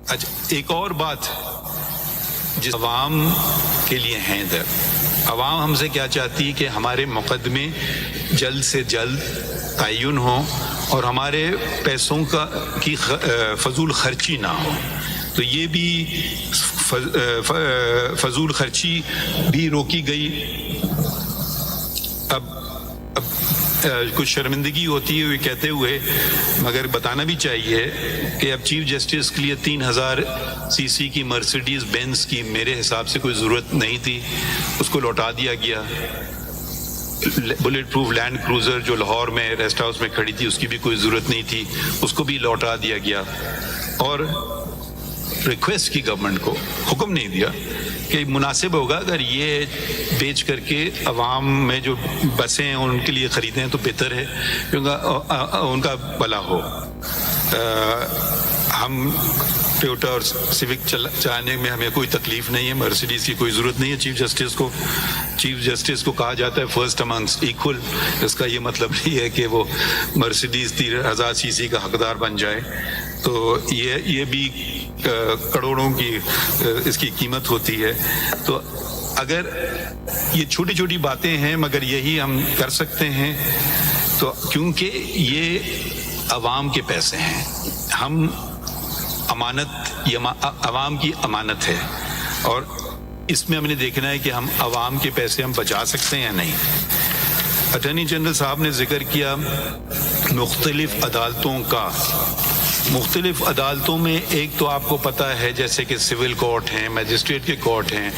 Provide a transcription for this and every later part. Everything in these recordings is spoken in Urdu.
اچھا، ایک اور بات جس عوام کے لیے ہیں درد، عوام ہم سے کیا چاہتی ہے کہ ہمارے مقدمے جلد سے جلد تعین ہوں اور ہمارے پیسوں کی فضول خرچی نہ ہو. تو یہ بھی فضول خرچی بھی روکی گئی. اب کچھ شرمندگی ہوتی ہے کہتے ہوئے، مگر بتانا بھی چاہیے کہ اب چیف جسٹس کے لیے 3000 سی سی کی مرسیڈیز بینز کی میرے حساب سے کوئی ضرورت نہیں تھی، اس کو لوٹا دیا گیا. بلٹ پروف لینڈ کروزر جو لاہور میں ریسٹ ہاؤس میں کھڑی تھی اس کی بھی کوئی ضرورت نہیں تھی، اس کو بھی لوٹا دیا گیا. اور ریکویسٹ کی گورنمنٹ کو، حکم نہیں دیا کہ مناسب ہوگا اگر یہ بیچ کر کے عوام میں جو بسیں ہیں ان کے لیے خریدیں تو بہتر ہے کیونکہ ان کا بھلا ہو. ہم ٹویوٹا اور سیوک چلانے میں ہمیں کوئی تکلیف نہیں ہے، مرسیڈیز کی کوئی ضرورت نہیں ہے. چیف جسٹس کو کہا جاتا ہے فرسٹ امنگس ایکول. اس کا یہ مطلب نہیں ہے کہ وہ مرسیڈیز 3000 سی سی کا حقدار بن جائے. تو یہ بھی کروڑوں کی اس کی قیمت ہوتی ہے. تو اگر یہ چھوٹی چھوٹی باتیں ہیں مگر یہی ہم کر سکتے ہیں، تو کیونکہ یہ عوام کے پیسے ہیں، ہم امانت، یہ عوام کی امانت ہے اور اس میں ہم نے دیکھنا ہے کہ ہم عوام کے پیسے ہم بچا سکتے ہیں یا نہیں. اٹارنی جنرل صاحب نے ذکر کیا مختلف عدالتوں کا. مختلف عدالتوں میں ایک تو آپ کو پتہ ہے جیسے کہ سول کورٹ ہیں، میجسٹریٹ کے کورٹ ہیں،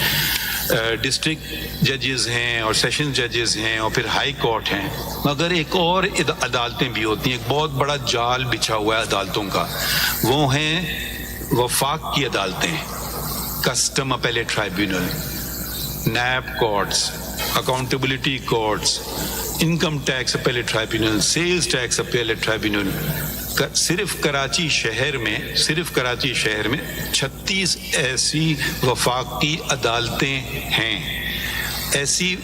ڈسٹرکٹ ججز ہیں اور سیشن ججز ہیں اور پھر ہائی کورٹ ہیں. مگر ایک اور عدالتیں بھی ہوتی ہیں، ایک بہت بڑا جال بچھا ہوا ہے عدالتوں کا. وہ ہیں وفاق کی عدالتیں، custom appellate tribunal, NAB courts, accountability courts, income tax appellate tribunal, sales tax appellate tribunal. صرف کراچی شہر میں 36 ایسی وفاقی عدالتیں ہیں. ایسی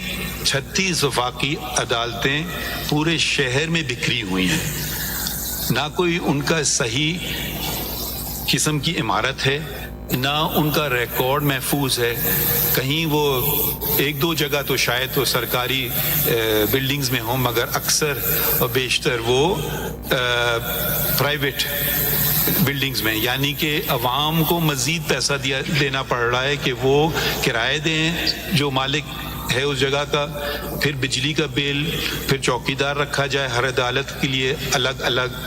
36 وفاقی عدالتیں پورے شہر میں بکھری ہوئی ہیں. نہ کوئی ان کا صحیح قسم کی عمارت ہے، نہ ان کا ریکارڈ محفوظ ہے. کہیں وہ ایک دو جگہ تو شاید تو سرکاری بلڈنگز میں ہوں، مگر اکثر اور بیشتر وہ پرائیویٹ بلڈنگز میں، یعنی کہ عوام کو مزید پیسہ دینا پڑ رہا ہے کہ وہ کرائے دیں جو مالک ہے اس جگہ کا، پھر بجلی کا بل، پھر چوکیدار رکھا جائے ہر عدالت کے لیے الگ الگ.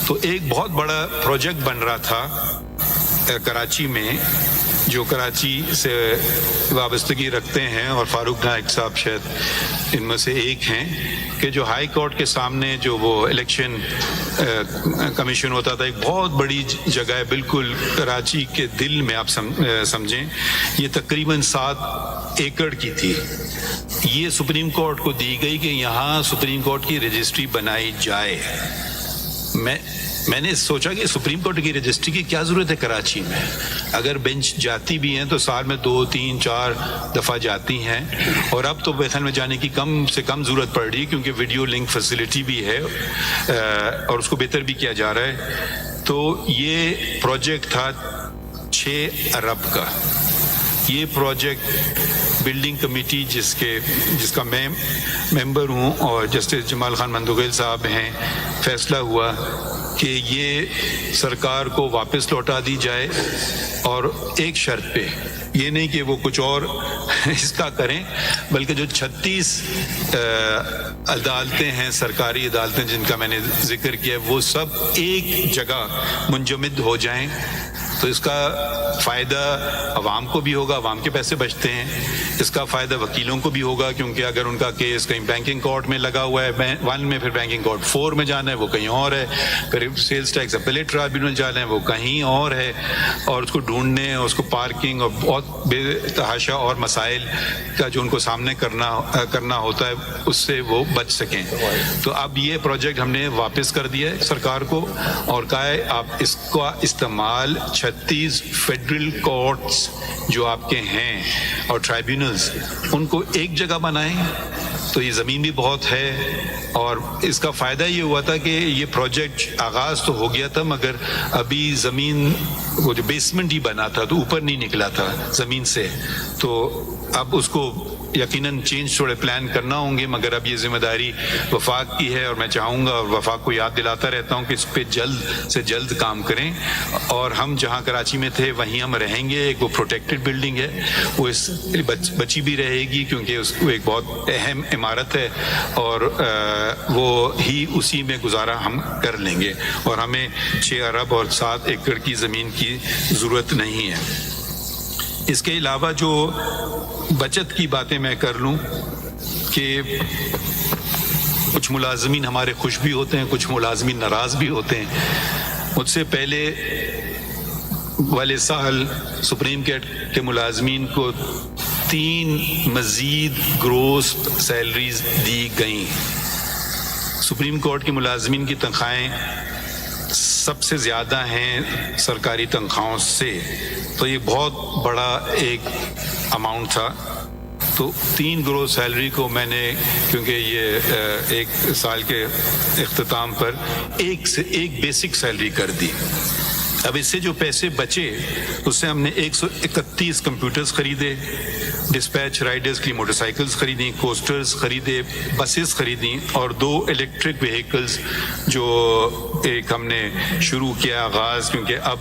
تو ایک بہت بڑا پروجیکٹ بن رہا تھا کراچی میں، جو کراچی سے وابستگی رکھتے ہیں اور فاروق نائک صاحب شاید ان میں سے ایک ہیں، کہ جو ہائی کورٹ کے سامنے جو وہ الیکشن کمیشن ہوتا تھا، ایک بہت بڑی جگہ ہے بالکل کراچی کے دل میں. آپ سمجھیں یہ تقریباً 7 ایکڑ کی تھی. یہ سپریم کورٹ کو دی گئی کہ یہاں سپریم کورٹ کی رجسٹری بنائی جائے. میں نے سوچا کہ سپریم کورٹ کی رجسٹری کی کیا ضرورت ہے کراچی میں؟ اگر بینچ جاتی بھی ہیں تو سال میں 2 3 4 دفعہ جاتی ہیں، اور اب تو بحث میں جانے کی کم سے کم ضرورت پڑ رہی ہے کیونکہ ویڈیو لنک فیسلٹی بھی ہے اور اس کو بہتر بھی کیا جا رہا ہے. تو یہ پروجیکٹ تھا 6 ارب کا. یہ پروجیکٹ بلڈنگ کمیٹی جس کا میں ممبر ہوں اور جسٹس جمال خان مندوغیل صاحب ہیں، فیصلہ ہوا کہ یہ سرکار کو واپس لوٹا دی جائے، اور ایک شرط پہ، یہ نہیں کہ وہ کچھ اور اس کا کریں، بلکہ جو 36 عدالتیں ہیں، سرکاری عدالتیں جن کا میں نے ذکر کیا، وہ سب ایک جگہ منجمد ہو جائیں. تو اس کا فائدہ عوام کو بھی ہوگا، عوام کے پیسے بچتے ہیں. اس کا فائدہ وکیلوں کو بھی ہوگا کیونکہ اگر ان کا کیس کہیں بینکنگ کورٹ میں لگا ہوا ہے 1 میں، پھر بینکنگ کورٹ 4 میں جانا ہے وہ کہیں اور ہے، پھر سیلز ٹیکس اپیلیٹ ٹرائیبیونل جانا ہے وہ کہیں اور ہے، اور اس کو ڈھونڈنے اور اس کو پارکنگ اور بہت بے تحاشا اور مسائل کا جو ان کو سامنے کرنا ہوتا ہے اس سے وہ بچ سکیں. تو اب یہ پروجیکٹ ہم نے واپس کر دیا ہے سرکار کو اور کہا ہے آپ اس کا استعمال 36 فیڈرل کورٹس جو آپ کے ہیں اور ٹرائیبیونلز، ان کو ایک جگہ بنائیں تو یہ زمین بھی بہت ہے، اور اس کا فائدہ یہ ہوا تھا کہ یہ پروجیکٹ آغاز تو ہو گیا تھا مگر ابھی زمین وہ جو بیسمنٹ ہی بنا تھا تو اوپر نہیں نکلا تھا زمین سے، تو اب اس کو یقیناً چینج تھوڑے پلان کرنا ہوں گے، مگر اب یہ ذمہ داری وفاق کی ہے، اور میں چاہوں گا اور وفاق کو یاد دلاتا رہتا ہوں کہ اس پہ جلد سے جلد کام کریں. اور ہم جہاں کراچی میں تھے وہیں ہم رہیں گے. ایک وہ پروٹیکٹڈ بلڈنگ ہے، وہ اس بچی بھی رہے گی کیونکہ اس کو ایک بہت اہم عمارت ہے، اور وہ ہی اسی میں گزارا ہم کر لیں گے، اور ہمیں 6 ارب اور 7 ایکڑ کی زمین کی ضرورت نہیں ہے. اس کے علاوہ جو بچت کی باتیں میں کر لوں کہ کچھ ملازمین ہمارے خوش بھی ہوتے ہیں، کچھ ملازمین ناراض بھی ہوتے ہیں. مجھ سے پہلے والے سال سپریم کورٹ کے ملازمین کو 3 مزید گروس سیلریز دی گئیں. سپریم کورٹ کے ملازمین کی تنخواہیں سب سے زیادہ ہیں سرکاری تنخواہوں سے، تو یہ بہت بڑا ایک اماؤنٹ تھا. تو 3 گروس سیلری کو میں نے، کیونکہ یہ ایک سال کے اختتام پر ایک بیسک سیلری کر دی. اب اس سے جو پیسے بچے اس سے ہم نے 131 کمپیوٹرز خریدے، ڈسپیچ رائڈرز کی موٹر سائیکلز خریدیں، کوسٹرز خریدے، بسز خریدیں، اور 2 الیکٹرک وہیکلز جو ایک ہم نے شروع کیا آغاز، کیونکہ اب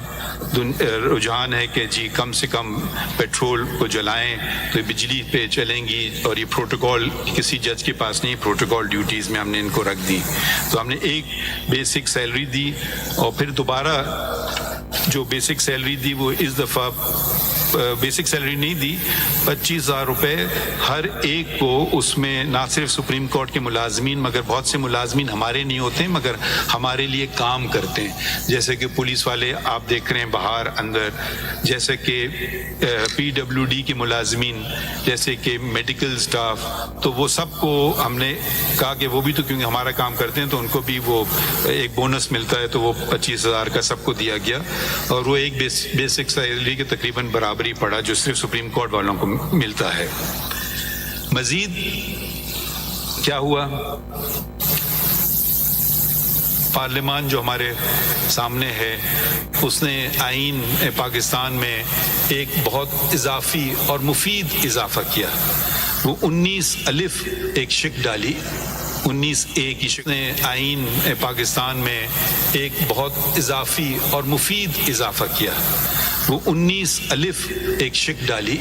رجحان ہے کہ جی کم سے کم پیٹرول کو جلائیں تو بجلی پہ چلیں گی، اور یہ پروٹوکول کسی جج کے پاس نہیں، پروٹوکول ڈیوٹیز میں ہم نے ان کو رکھ دی. تو ہم نے ایک بیسک سیلری دی، اور پھر دوبارہ جو بیسک سیلری دی وہ اس دفعہ بیسک سیلری نہیں دی، 25,000 روپے ہر ایک کو. اس میں نہ صرف سپریم کورٹ کے ملازمین مگر بہت سے ملازمین ہمارے نہیں ہوتے مگر ہمارے لیے کام کرتے ہیں، جیسے کہ پولیس والے آپ دیکھ رہے ہیں باہر اندر، جیسے کہ PWD کے ملازمین، جیسے کہ میڈیکل سٹاف. تو وہ سب کو ہم نے کہا کہ وہ بھی تو کیونکہ ہمارا کام کرتے ہیں تو ان کو بھی وہ ایک بونس ملتا ہے، تو وہ 25,000 کا سب کو دیا گیا، اور وہ ایک بیسک سیلری کے تقریباً برابر ہی پڑا جو صرف سپریم کورٹ والوں کو ملتا ہے. مزید کیا ہوا؟ پارلیمان جو ہمارے سامنے ہے اس نے آئین پاکستان میں ایک بہت اضافی اور مفید اضافہ کیا. وہ 19 الف ایک شک ڈالی، 19A کی شک نے آئین پاکستان میں ایک بہت اضافی اور مفید اضافہ کیا. وہ 19 الف ایک شک ڈالی،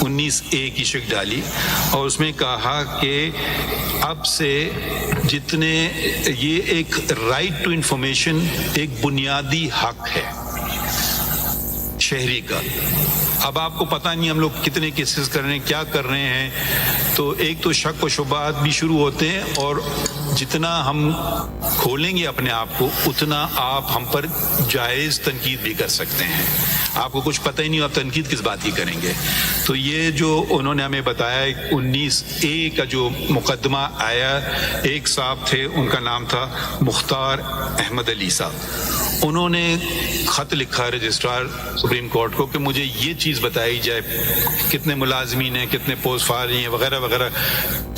19A کی شک ڈالی، اور اس میں کہا کہ اب سے جتنے یہ ایک رائٹ ٹو انفارمیشن ایک بنیادی حق ہے شہری کا. اب آپ کو پتہ نہیں ہم لوگ کتنے کیسز کر رہے ہیں، کیا کر رہے ہیں، تو ایک تو شک و شبہات بھی شروع ہوتے ہیں، اور جتنا ہم کھولیں گے اپنے آپ کو اتنا آپ ہم پر جائز تنقید بھی کر سکتے ہیں. آپ کو کچھ پتہ ہی نہیں، آپ تنقید کس بات کی کریں گے. تو یہ جو انہوں نے ہمیں بتایا 19A کا جو مقدمہ آیا، ایک صاحب تھے ان کا نام تھا مختار احمد علی صاحب، انہوں نے خط لکھا رجسٹرار سپریم کورٹ کو کہ مجھے یہ چیز بتائی جائے کتنے ملازمین ہیں، کتنے پوسٹ فارغ ہیں وغیرہ وغیرہ.